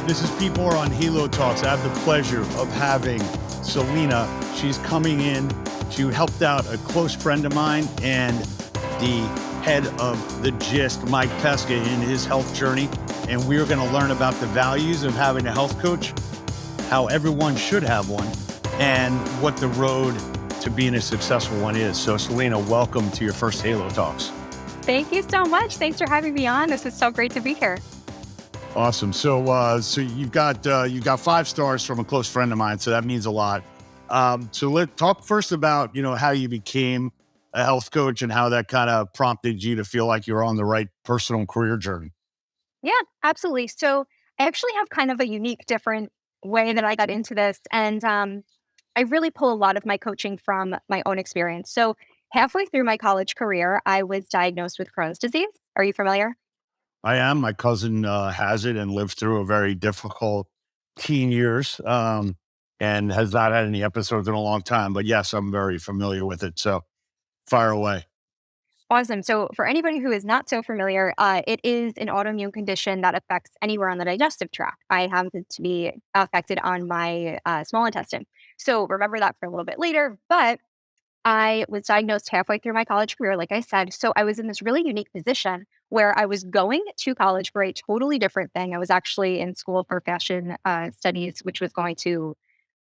This is People Are on Halo Talks. I have the pleasure of having Celina. She's coming in. She helped out a close friend of mine and the head of The Gist, Mike Pesca, in his health journey. And we're going to learn about the values of having a health coach, how everyone should have one, and what the road to being a successful one is. So Celina, welcome to your first Halo Talks. Thank you so much. Thanks for having me on. This is so great to be here. Awesome. So you've got 5 stars from a close friend of mine, so that means a lot. So let's talk first about how you became a health coach and how that kind of prompted you to feel like you're on the right personal career journey. Yeah, absolutely. So I actually have kind of a unique, different way that I got into this. And I really pull a lot of my coaching from my own experience. So halfway through my college career, I was diagnosed with Crohn's disease. Are you familiar? I am. My cousin has it and lived through a very difficult teen years, and has not had any episodes in a long time. But yes, I'm very familiar with it. So fire away. Awesome. So for anybody who is not so familiar, it is an autoimmune condition that affects anywhere on the digestive tract. I happen to be affected on my small intestine. So remember that for a little bit later. But I was diagnosed halfway through my college career, like I said. So I was in this really unique position where I was going to college for a totally different thing. I was actually in school for fashion studies, which was going to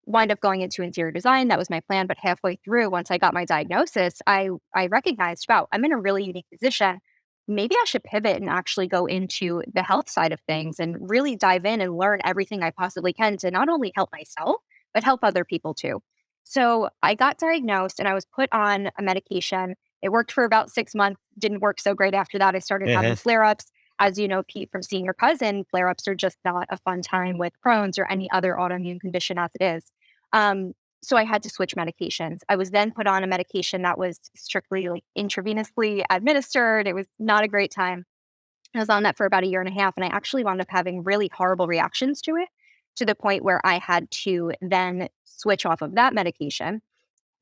wind up going into interior design. That was my plan. But halfway through, once I got my diagnosis, I recognized, wow, I'm in a really unique position. Maybe I should pivot and actually go into the health side of things and really dive in and learn everything I possibly can to not only help myself, but help other people too. So I got diagnosed and I was put on a medication. It worked for about 6 months, didn't work so great after that. I started having flare ups. As you know, Pete, from seeing your cousin, flare ups are just not a fun time with Crohn's or any other autoimmune condition as it is. So I had to switch medications. I was then put on a medication that was strictly like intravenously administered. It was not a great time. I was on that for about a year and a half, and I actually wound up having really horrible reactions to it, to the point where I had to then switch off of that medication.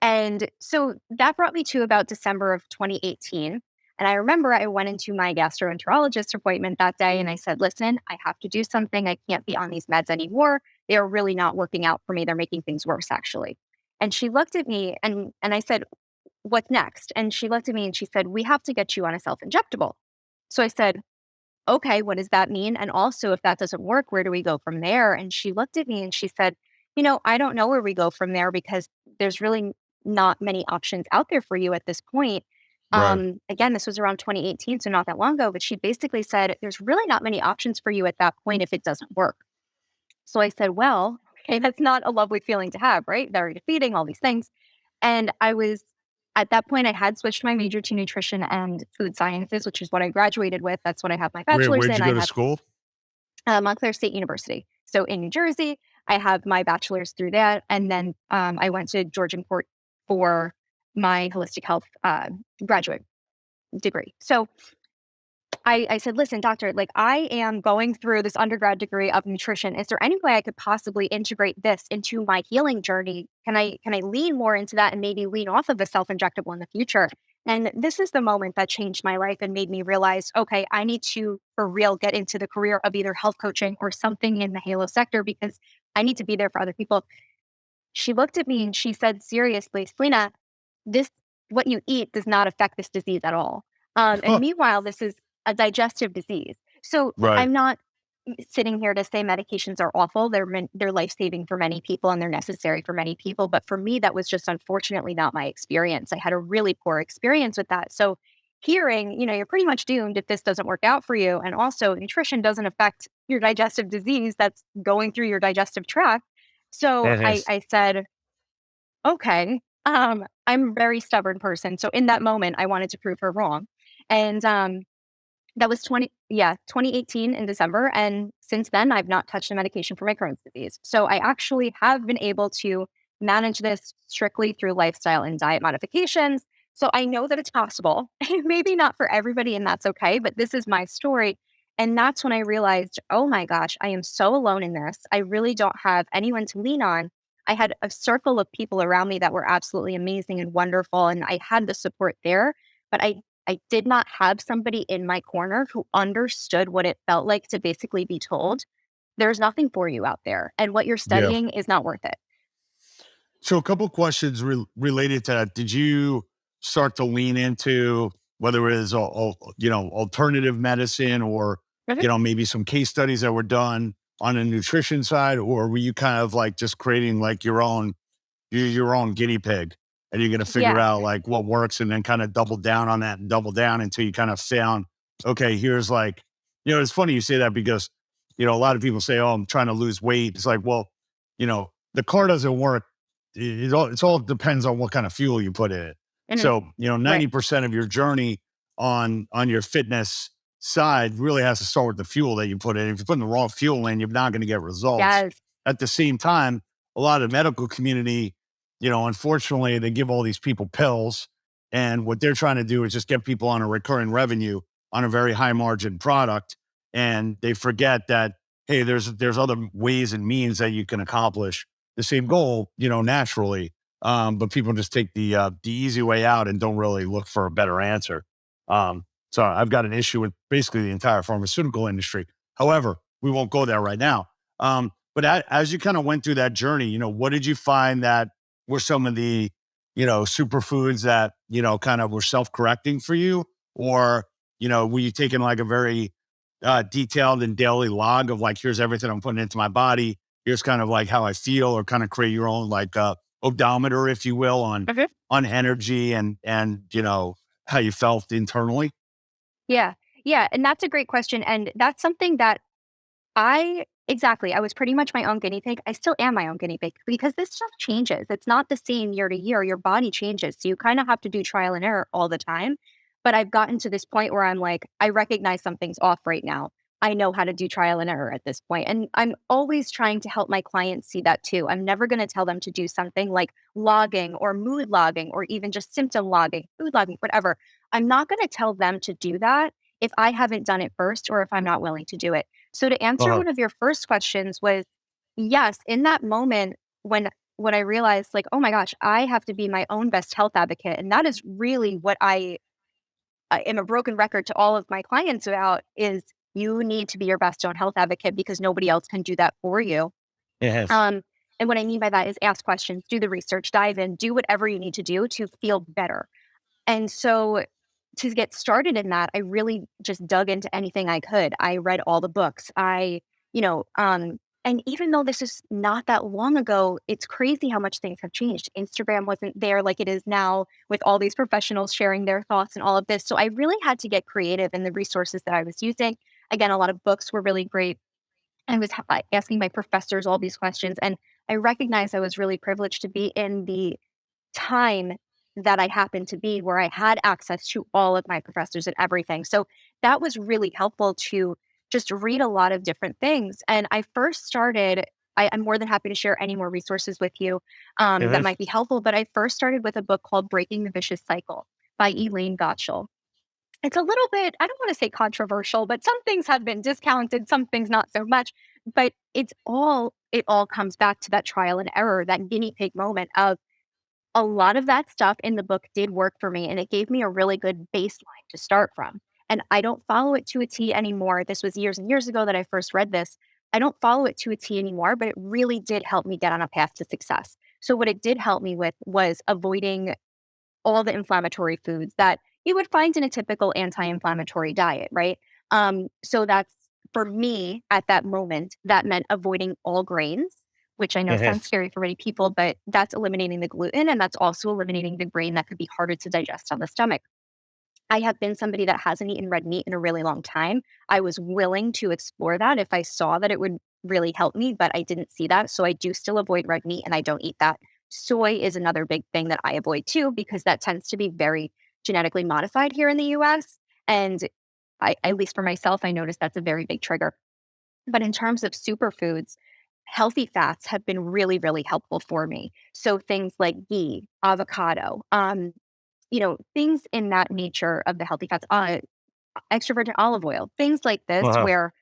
And so that brought me to about December of 2018. And I remember I went into my gastroenterologist appointment that day and I said, listen, I have to do something. I can't be on these meds anymore. They are really not working out for me. They're making things worse, actually. And she looked at me and I said, what's next? And she looked at me and she said, we have to get you on a self injectable. So I said, okay, what does that mean? And also, if that doesn't work, where do we go from there? And she looked at me and she said, I don't know where we go from there because there's really not many options out there for you at this point. Right. Again, this was around 2018, so not that long ago, but she basically said, there's really not many options for you at that point if it doesn't work. So I said, well, okay, that's not a lovely feeling to have, right? Very defeating, all these things. And at that point, I had switched my major to nutrition and food sciences, which is what I graduated with. That's what I have my bachelor's Where'd in. you I go to have school? Montclair State University. So in New Jersey, I have my bachelor's through that. And then I went to Georgianport for my holistic health graduate degree. So I said, listen, doctor, like I am going through this undergrad degree of nutrition. Is there any way I could possibly integrate this into my healing journey? Can I lean more into that and maybe lean off of a self-injectable in the future? And this is the moment that changed my life and made me realize, okay, I need to for real get into the career of either health coaching or something in the Halo sector because I need to be there for other people. She looked at me and she said, seriously, Selena, this, what you eat does not affect this disease at all. And meanwhile, this is a digestive disease. So Right. I'm not sitting here to say medications are awful. They're life-saving for many people and they're necessary for many people. But for me, that was just unfortunately not my experience. I had a really poor experience with that. So hearing, you're pretty much doomed if this doesn't work out for you. And also nutrition doesn't affect your digestive disease that's going through your digestive tract. So I said, okay, I'm a very stubborn person. So in that moment, I wanted to prove her wrong. And that was 2018 in December. And since then, I've not touched a medication for my Crohn's disease. So I actually have been able to manage this strictly through lifestyle and diet modifications. So I know that it's possible. Maybe not for everybody, and that's okay, but this is my story. And that's when I realized, oh my gosh, I am so alone in this. I really don't have anyone to lean on. I had a circle of people around me that were absolutely amazing and wonderful, and I had the support there. But I did not have somebody in my corner who understood what it felt like to basically be told, there's nothing for you out there. And what you're Yeah. studying is not worth it. So a couple questions related to that. Did you start to lean into whether it is, alternative medicine or, Mhm. maybe some case studies that were done on the nutrition side, or were you kind of like just creating like you're your own guinea pig and you're going to figure Yeah. out like what works and then kind of double down on that and double down until you kind of found, okay, here's like, it's funny you say that because, a lot of people say, oh, I'm trying to lose weight. It's like, well, the car doesn't work. It's all depends on what kind of fuel you put in it. Mhm. So, Right. 90% of your journey on your fitness side really has to start with the fuel that you put in. If you're putting the wrong fuel in, you're not going to get results. Yes. At the same time, a lot of the medical community, unfortunately, they give all these people pills. And what they're trying to do is just get people on a recurring revenue on a very high margin product. And they forget that, hey, there's other ways and means that you can accomplish the same goal, naturally. But people just take the easy way out and don't really look for a better answer. So I've got an issue with basically the entire pharmaceutical industry. However, we won't go there right now. But as you kind of went through that journey, what did you find that were some of the, superfoods that, kind of were self-correcting for you? Or, were you taking like a very detailed and daily log of like, here's everything I'm putting into my body. Here's kind of like how I feel, or kind of create your own like odometer, if you will, Mhm. on energy and how you felt internally. Yeah. Yeah. And that's a great question. And that's something that exactly. I was pretty much my own guinea pig. I still am my own guinea pig because this stuff changes. It's not the same year to year. Your body changes. So you kind of have to do trial and error all the time. But I've gotten to this point where I'm like, I recognize something's off right now. I know how to do trial and error at this point. And I'm always trying to help my clients see that too. I'm never going to tell them to do something like logging or mood logging or even just symptom logging, food logging, whatever. I'm not going to tell them to do that if I haven't done it first or if I'm not willing to do it. So to answer Uh-huh. one of your first questions was yes, in that moment when I realized like, oh my gosh, I have to be my own best health advocate. And that is really what I am a broken record to all of my clients about is you need to be your best own health advocate because nobody else can do that for you. Yes. Um, and what I mean by that is ask questions, do the research, dive in, do whatever you need to do to feel better. And so to get started in that, I really just dug into anything I could. I read all the books. You know, um, and even though this is not that long ago, it's crazy how much things have changed. Instagram wasn't there like it is now with all these professionals sharing their thoughts and all of this. So I really had to get creative in the resources that I was using. Again, a lot of books were really great. I was asking my professors all these questions, and I recognized I was really privileged to be in the time that I happened to be where I had access to all of my professors and everything. So that was really helpful to just read a lot of different things. And I first started, I'm more than happy to share any more resources with you that Yes. might be helpful. But I first started with a book called Breaking the Vicious Cycle by Elaine Gottschall. It's a little bit, I don't want to say controversial, but some things have been discounted, some things not so much. But it all comes back to that trial and error, that guinea pig moment of a lot of that stuff in the book did work for me, and it gave me a really good baseline to start from. And I don't follow it to a T anymore. This was years and years ago that I first read this. I don't follow it to a T anymore, but it really did help me get on a path to success. So, what it did help me with was avoiding all the inflammatory foods that you would find in a typical anti-inflammatory diet, right? So that's for me at that moment, that meant avoiding all grains, which I know sounds Yes. scary for many people, but that's eliminating the gluten and that's also eliminating the grain that could be harder to digest on the stomach. I have been somebody that hasn't eaten red meat in a really long time. I was willing to explore that if I saw that it would really help me, but I didn't see that. So I do still avoid red meat and I don't eat that. Soy is another big thing that I avoid too, because that tends to be very genetically modified here in the US. And at least for myself, I noticed that's a very big trigger. But in terms of superfoods, healthy fats have been really, really helpful for me. So things like ghee, avocado, things in that nature of the healthy fats, extra virgin olive oil, things like this, Uh-huh. where,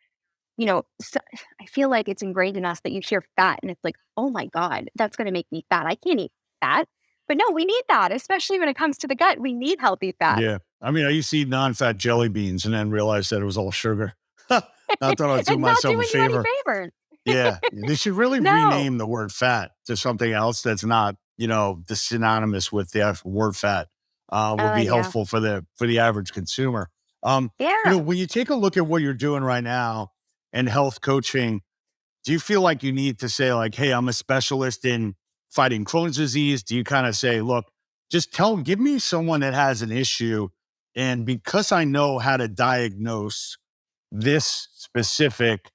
I feel like it's ingrained in us that you hear fat and it's like, oh my God, that's going to make me fat. I can't eat fat. But no, we need that, especially when it comes to the gut. We need healthy fats. Yeah. I mean, I used to eat non-fat jelly beans and then realized that it was all sugar. I thought I was doing It's not myself a doing you any favor. favors. Yeah, they should really No. rename the word fat to something else that's not, the synonymous with the actual word fat. Would be Yeah. helpful for the average consumer. Yeah. When you take a look at what you're doing right now and health coaching, do you feel like you need to say like, "Hey, I'm a specialist in fighting Crohn's disease"? Do you kind of say, "Look, just give me someone that has an issue, and because I know how to diagnose this specific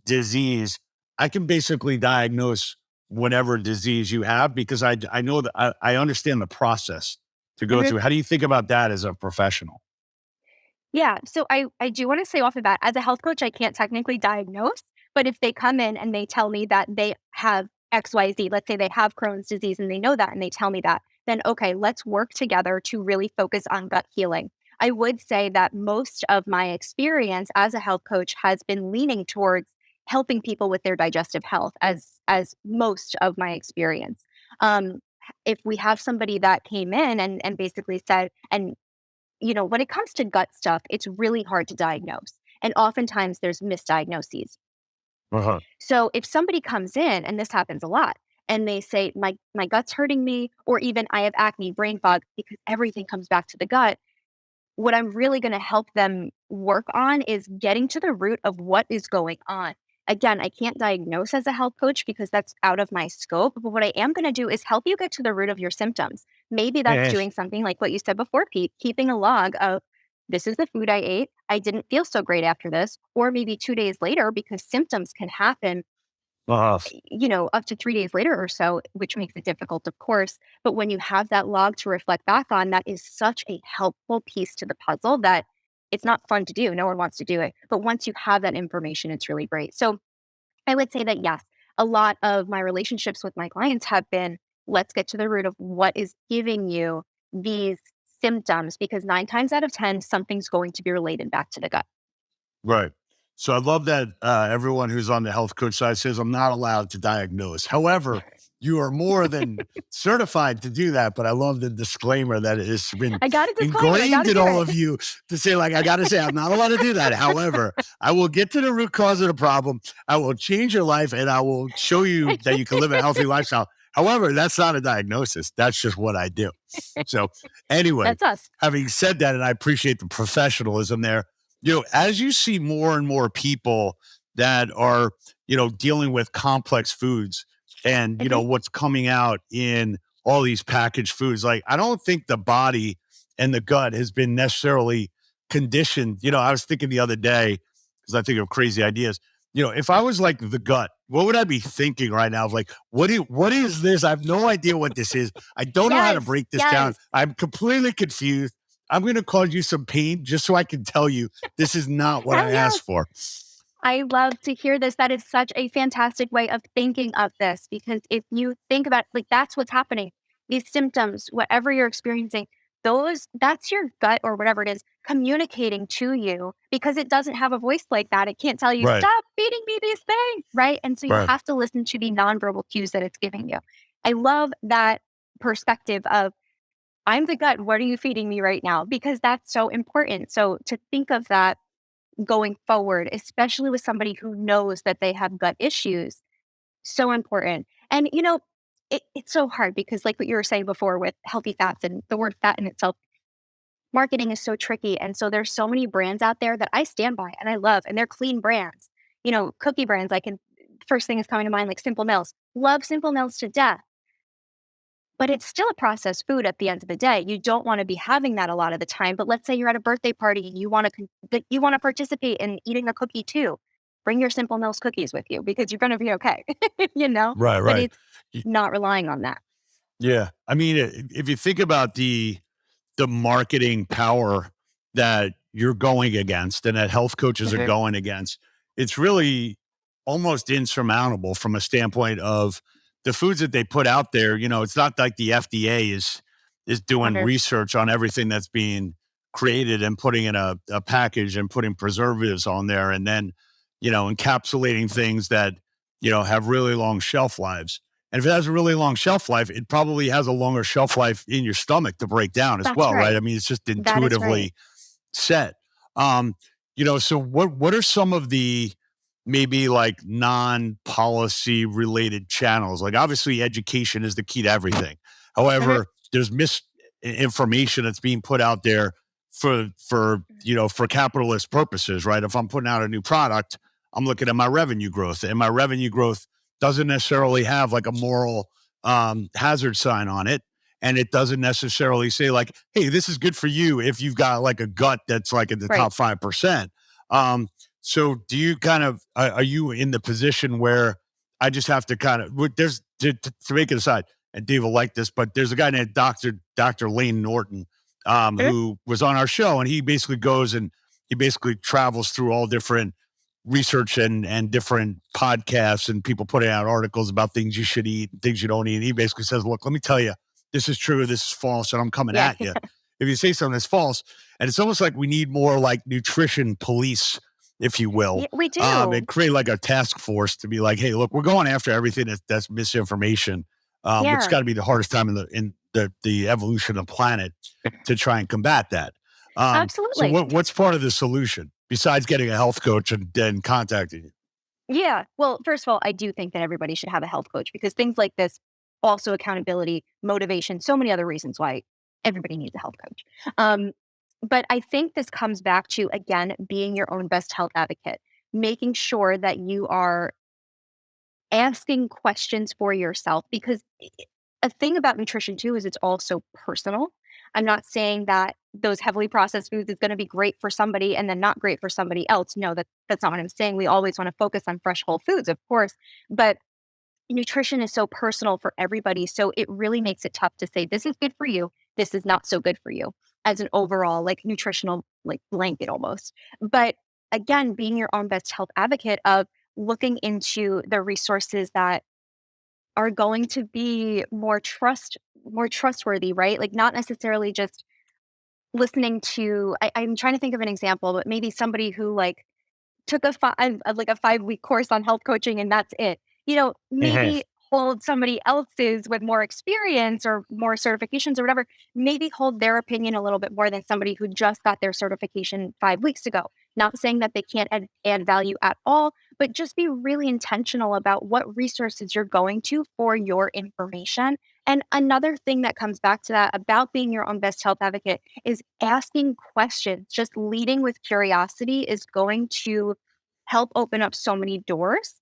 disease, I can basically diagnose whatever disease you have because I know that I understand the process to go Mhm. through." How do you think about that as a professional? Yeah, so I do wanna say off the bat, as a health coach, I can't technically diagnose, but if they come in and they tell me that they have XYZ, let's say they have Crohn's disease and they know that and they tell me that, then okay, let's work together to really focus on gut healing. I would say that most of my experience as a health coach has been leaning towards helping people with their digestive health as most of my experience. If we have somebody that came in and basically said, and when it comes to gut stuff, it's really hard to diagnose. And oftentimes there's misdiagnoses. Uh-huh. So if somebody comes in, and this happens a lot, and they say, my gut's hurting me, or even I have acne, brain fog, because everything comes back to the gut, what I'm really going to help them work on is getting to the root of what is going on. Again, I can't diagnose as a health coach because that's out of my scope. But what I am going to do is help you get to the root of your symptoms. Maybe that's Yeah. doing something like what you said before, Pete, keeping a log of this is the food I ate. I didn't feel so great after this. Or maybe 2 days later, because symptoms can happen Uh-huh. up to 3 days later or so, which makes it difficult, of course. But when you have that log to reflect back on, that is such a helpful piece to the puzzle that it's not fun to do. No one wants to do it. But once you have that information, it's really great. So I would say that, yes, a lot of my relationships with my clients have been let's get to the root of what is giving you these symptoms, because 9 times out of 10, something's going to be related back to the gut. Right. So I love that everyone who's on the health coach side says I'm not allowed to diagnose. However, you are more than certified to do that. But I love the disclaimer that it has been I got a disclaimer. I got ingrained to in do all it. of you to say, like, I got to say, I'm not allowed to do that. However, I will get to the root cause of the problem. I will change your life and I will show you that you can live a healthy lifestyle. However, that's not a diagnosis. That's just what I do. So, anyway, That's us. having said that, and I appreciate the professionalism there, as you see more and more people that are, dealing with complex foods and, Mhm. what's coming out in all these packaged foods, like, I don't think the body and the gut has been necessarily conditioned. I was thinking the other day, because I think of crazy ideas. If I was like the gut, what would I be thinking right now? Of like, what is this? I have no idea what this is. I don't know how to Yes. break this down. Yes. I'm completely confused. I'm going to cause you some pain just so I can tell you this is not what Hell I asked yes. for. I love to hear this. That is such a fantastic way of thinking of this, because if you think about like that's what's happening. These symptoms, whatever you're experiencing, that's your gut or whatever it is communicating to you, because it doesn't have a voice like that. It can't tell you, Right. stop feeding me these things, right? And so you Right. have to listen to the nonverbal cues that it's giving you. I love that perspective of I'm the gut. What are you feeding me right now? Because that's so important. So to think of that going forward, especially with somebody who knows that they have gut issues, so important. And it's so hard because, like what you were saying before, with healthy fats and the word fat in itself, marketing is so tricky. And so there's so many brands out there that I stand by and I love, and they're clean brands. Cookie brands. I can First thing is coming to mind, like Simple Mills. Love Simple Mills to death. But it's still a processed food at the end of the day. You don't wanna be having that a lot of the time, but let's say you're at a birthday party and you wanna participate in eating a cookie too. Bring your Simple Mills cookies with you because you're gonna be okay, you know? Right. But Right. it's not relying on that. Yeah. I mean, if you think about the marketing power that you're going against and that health coaches are Mhm. going against, it's really almost insurmountable from a standpoint of the foods that they put out there. It's not like the FDA is doing 100 research on everything that's being created and putting in a package and putting preservatives on there and then, encapsulating things that, have really long shelf lives. And if it has a really long shelf life, it probably has a longer shelf life in your stomach to break down as That's well, right? right. I mean, it's just That is right. intuitively set. So what are some of the maybe like non-policy related channels. Like obviously education is the key to everything. Mhm. However, there's misinformation that's being put out there for capitalist purposes, right? If I'm putting out a new product, I'm looking at my revenue growth, and my revenue growth doesn't necessarily have like a moral hazard sign on it. And it doesn't necessarily say like, hey, this is good for you if you've got like a gut that's like in the Right. top 5%. Um, so do you kind of are you in the position where I just have to kind of there's to make it aside, and Dave will like this, but there's a guy named Dr. Lane Norton Mhm. who was on our show, and he basically goes and he basically travels through all different research and different podcasts and people putting out articles about things you should eat and things you don't eat. And he basically says, look, let me tell you, this is true, this is false, and I'm coming Yeah. at you if you say something that's false. And it's almost like we need more like nutrition police, if you will, Yeah, we do. and create like a task force to be like, hey, look, we're going after everything that's misinformation, which has Yeah. got to be the hardest time in the evolution of the planet to try and combat that. So Absolutely. what's part of the solution besides getting a health coach and contacting you? Yeah. Well, first of all, I do think that everybody should have a health coach because things like this, also accountability, motivation, so many other reasons why everybody needs a health coach. Um, but I think this comes back to, again, being your own best health advocate, making sure that you are asking questions for yourself because a thing about nutrition too is it's also personal. I'm not saying that those heavily processed foods is going to be great for somebody and then not great for somebody else. No, that's not what I'm saying. We always want to focus on fresh whole foods, of course, but nutrition is so personal for everybody. So it really makes it tough to say this is good for you, this is not so good for you as an overall like nutritional like blanket almost. But again, being your own best health advocate of looking into the resources that are going to be more trustworthy, right? Like not necessarily just listening to I'm trying to think of an example, but maybe somebody who like took like a 5-week course on health coaching and that's it. Mhm. Maybe hold somebody else's with more experience or more certifications or whatever, maybe hold their opinion a little bit more than somebody who just got their certification 5 weeks ago. Not saying that they can't add value at all, but just be really intentional about what resources you're going to for your information. And another thing that comes back to that about being your own best health advocate is asking questions. Just leading with curiosity is going to help open up so many doors.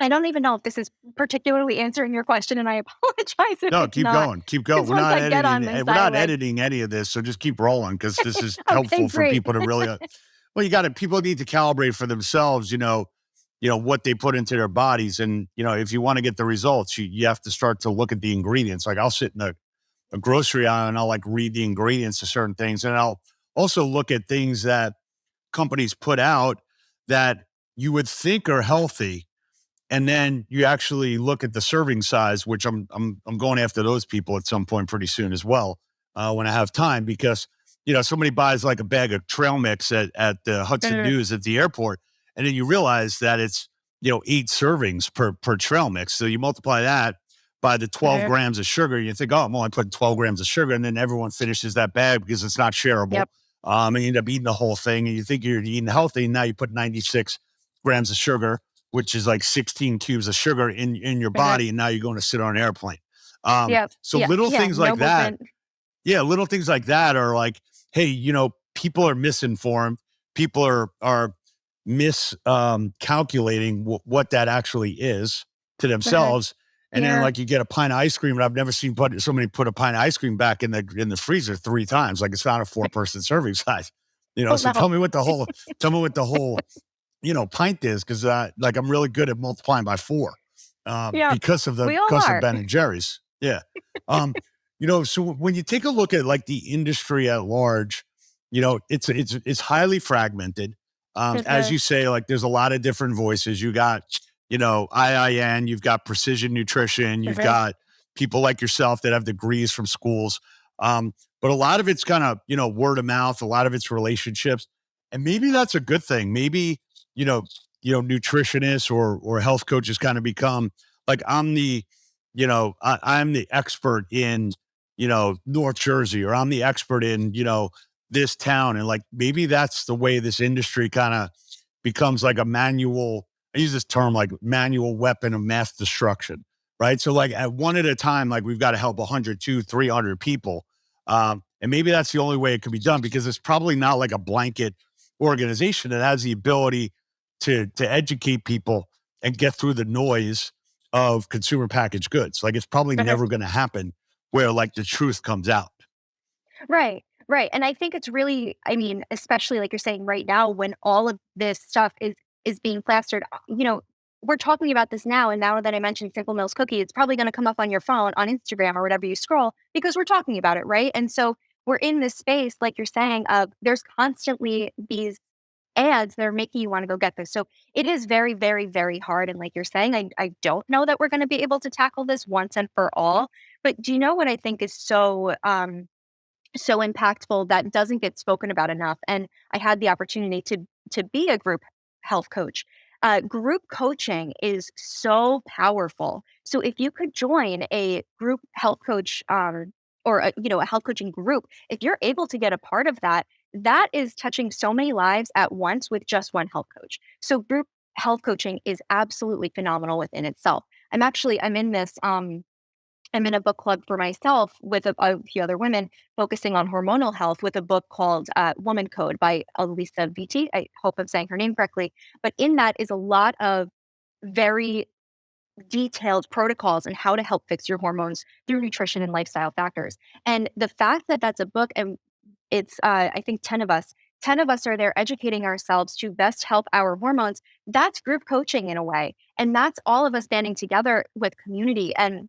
I don't even know if this is particularly answering your question, and I apologize if No, it's not. keep going. Because once I get on this, We're I not like, editing any of this, so just keep rolling because this is okay, helpful for great. people to really. Well, you got to. People need to calibrate for themselves. What they put into their bodies, and if you want to get the results, you have to start to look at the ingredients. Like I'll sit in a grocery aisle and I'll like read the ingredients to certain things, and I'll also look at things that companies put out that you would think are healthy, and then you actually look at the serving size, which I'm going after those people at some point pretty soon as well, when I have time, because somebody buys like a bag of trail mix at the Hudson Mhm. News at the airport, and then you realize that it's 8 servings per trail mix. So you multiply that by the 12 Mhm. grams of sugar, you think, oh, I'm only putting 12 grams of sugar, and then everyone finishes that bag because it's not shareable. Yep. And you end up eating the whole thing, and you think you're eating healthy, and now you put 96 grams of sugar, which is like 16 cubes of sugar in your Mhm. body, and now you're going to sit on an airplane. Yep. So Yeah. little Yeah. things No like that, movement. yeah, little things like that are like, hey, people are misinformed. People are calculating what that actually is to Mhm. themselves. And then Yeah. like you get a pint of ice cream, and I've never seen somebody put a pint of ice cream back in the freezer 3 times. Like it's not a 4-person serving size. Oh So no. tell me what the whole pint is, because like I'm really good at multiplying by 4, Yep. because of the We all because of are. Ben and Jerry's. Yeah. Um, so when you take a look at like the industry at large, it's highly fragmented. As Mhm. you say, like there's a lot of different voices. You got, IIN, you've got precision nutrition, you've Mhm. got people like yourself that have degrees from schools. But a lot of it's kind of, word of mouth, a lot of it's relationships. And maybe that's a good thing. Maybe, you know, nutritionists or health coaches kind of become like I'm the expert in, North Jersey, or I'm the expert in, this town. And like maybe that's the way this industry kind of becomes like a manual I use this term like manual weapon of mass destruction, right? So like at one at a time, like we've got to help 100, 200, 300 people. And maybe that's the only way it can be done because it's probably not like a blanket organization that has the ability to educate people and get through the noise of consumer packaged goods. Like it's probably Mhm. never going to happen where like the truth comes out. Right, right, and I think it's really, I mean, especially like you're saying right now when all of this stuff is being plastered, we're talking about this now, and now that I mentioned Simple Mills cookie, it's probably gonna come up on your phone, on Instagram or whatever you scroll because we're talking about it, right? And so we're in this space, like you're saying, of there's constantly these ads that are making you wanna go get this. So it is very, very, very hard, and like you're saying, I don't know that we're gonna be able to tackle this once and for all, but do you know what I think is so impactful that doesn't get spoken about enough? And I had the opportunity to be a group health coach. Group coaching is so powerful. So if you could join a group health coach, or a health coaching group, if you're able to get a part of that, that is touching so many lives at once with just one health coach. So group health coaching is absolutely phenomenal within itself. I'm in this I'm in a book club for myself with a few other women focusing on hormonal health with a book called Woman Code by Elisa Vitti. I hope I'm saying her name correctly. But in that is a lot of very detailed protocols on how to help fix your hormones through nutrition and lifestyle factors. And the fact that that's a book, and it's, I think, 10 of us. 10 of us are there educating ourselves to best help our hormones. That's group coaching in a way. And that's all of us banding together with community. And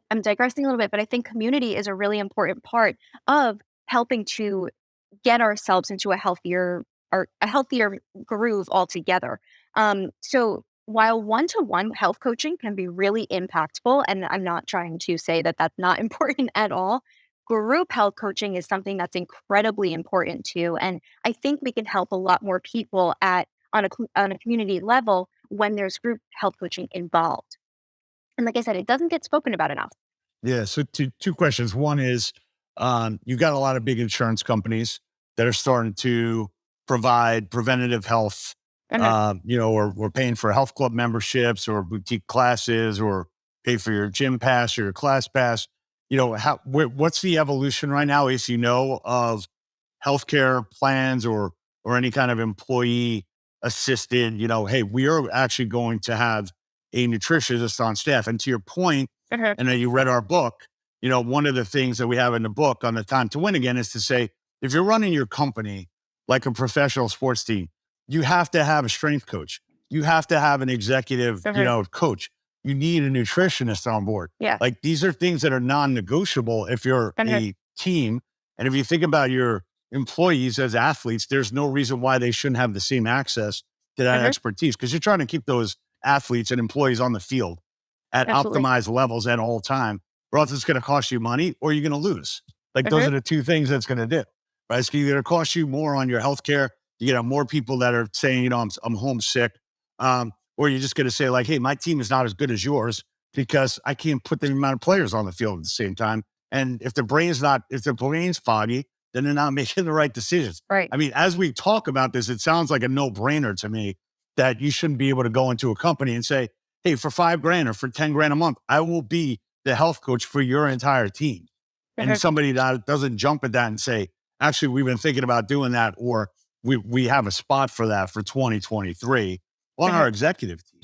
I'm digressing a little bit, but I think community is a really important part of helping to get ourselves into a healthier groove altogether. So while one-to-one health coaching can be really impactful, and I'm not trying to say that that's not important at all, group health coaching is something that's incredibly important too. And I think we can help a lot more people on a community level when there's group health coaching involved. And like I said, it doesn't get spoken about enough. Yeah. So two questions. One is you've got a lot of big insurance companies that are starting to provide preventative health, Mhm, or we're paying for health club memberships or boutique classes or pay for your gym pass or your class pass. What's the evolution right now, if you know, of healthcare plans or any kind of employee assisted, hey, we are actually going to have a nutritionist on staff. And to your point, mhm. and then you read our book, one of the things that we have in the book on the time to win again is to say, if you're running your company like a professional sports team, you have to have a strength coach. You have to have an executive, Mhm. coach. You need a nutritionist on board. Yeah. Like these are things that are non-negotiable if you're Mhm. a team. And if you think about your employees as athletes, there's no reason why they shouldn't have the same access to that Mhm. expertise because you're trying to keep those athletes and employees on the field at Absolutely. optimized levels at all time, or else it's going to cost you money or you're going to lose. Like those Mhm. are the two things that's going to do. Right? It's either cost you more on your healthcare. You have more people that are saying, I'm homesick, or you're just going to say like, hey, my team is not as good as yours because I can't put the amount of players on the field at the same time. And if the brain's foggy, then they're not making the right decisions. Right. I mean, as we talk about this, it sounds like a no brainer to me that you shouldn't be able to go into a company and say, hey, for 5 grand or for 10 grand a month, I will be the health coach for your entire team. And Mhm. somebody that doesn't jump at that and say, actually, we've been thinking about doing that, or we have a spot for that for 2023 on Mhm. our executive team.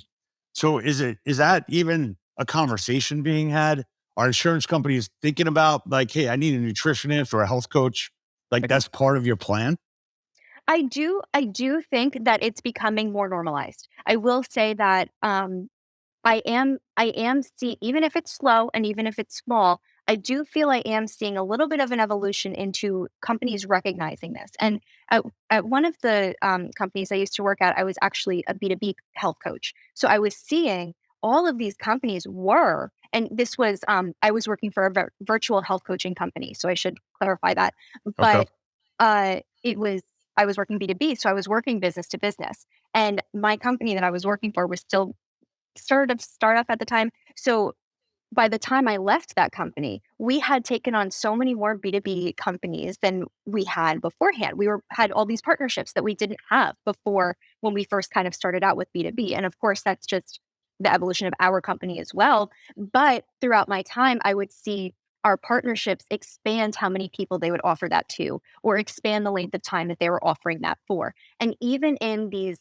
So is that even a conversation being had? Are insurance companies thinking about like, hey, I need a nutritionist or a health coach? Like Mhm. that's part of your plan? I do think that it's becoming more normalized. I will say that, I am see even if it's slow and even if it's small, I do feel I am seeing a little bit of an evolution into companies recognizing this. And at one of the, companies I used to work at, I was actually a B2B health coach. So I was seeing all of these companies were, and this was, I was working for a virtual health coaching company, so I should clarify that. Okay. But, it was I was working B2B, so I was working business to business. And my company that I was working for was still sort of startup at the time. So by the time I left that company, we had taken on so many more B2B companies than we had beforehand. Had all these partnerships that we didn't have before when we first kind of started out with B2B. And of course, that's just the evolution of our company as well. But throughout my time, I would see our partnerships expand how many people they would offer that to, or expand the length of time that they were offering that for. And even in these,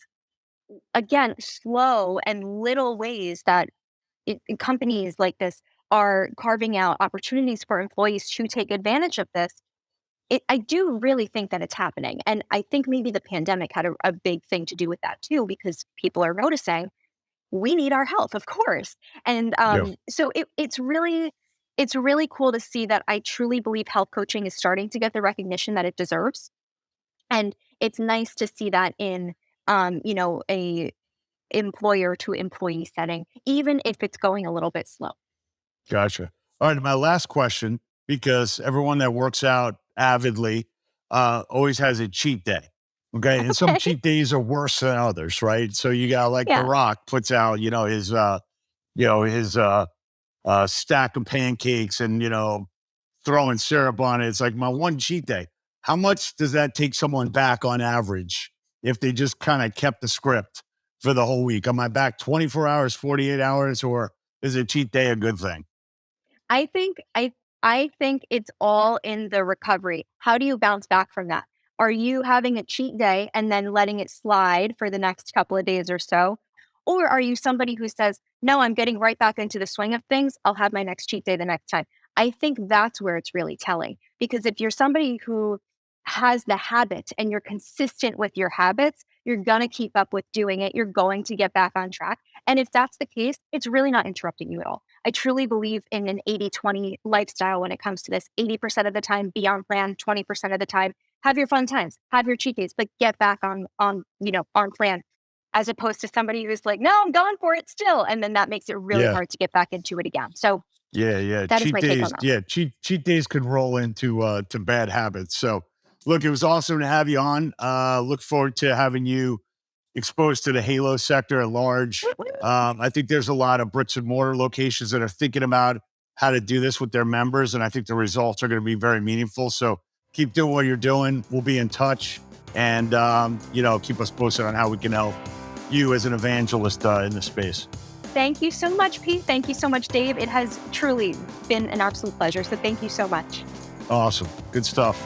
again, slow and little ways that companies like this are carving out opportunities for employees to take advantage of this, I do really think that it's happening. And I think maybe the pandemic had a big thing to do with that too, because people are noticing we need our health, of course. And Yeah. so it's really cool to see that. I truly believe health coaching is starting to get the recognition that it deserves. And it's nice to see that in, a employer to employee setting, even if it's going a little bit slow. Gotcha. All right. My last question, because everyone that works out avidly always has a cheat day. Okay. And some Okay. cheat days are worse than others, right? So you got like The Yeah. Rock puts out, his stack of pancakes and, throwing syrup on it. It's like my one cheat day. How much does that take someone back on average if they just kind of kept the script for the whole week? Am I back 24 hours, 48 hours, or is a cheat day a good thing? I think I think it's all in the recovery. How do you bounce back from that? Are you having a cheat day and then letting it slide for the next couple of days or so? Or are you somebody who says, "No, I'm getting right back into the swing of things. I'll have my next cheat day the next time." I think that's where it's really telling. Because if you're somebody who has the habit and you're consistent with your habits, you're going to keep up with doing it. You're going to get back on track. And if that's the case, it's really not interrupting you at all. I truly believe in an 80-20 lifestyle when it comes to this. 80% of the time, be on plan, 20% of the time, have your fun times, have your cheat days, but get back on plan. As opposed to somebody who's like, no, I'm going for it still. And then that makes it really Yeah. hard to get back into it again. So Yeah, yeah. that is Cheat my take on days. that. Yeah, cheat days can roll into to bad habits. So look, it was awesome to have you on. Look forward to having you exposed to the Halo sector at large. Woo, woo. I think there's a lot of bricks and mortar locations that are thinking about how to do this with their members, and I think the results are going to be very meaningful. So keep doing what you're doing. We'll be in touch, and keep us posted on how we can help you as an evangelist in the space. Thank you so much, Pete. Thank you so much, Dave. It has truly been an absolute pleasure. So thank you so much. Awesome, good stuff.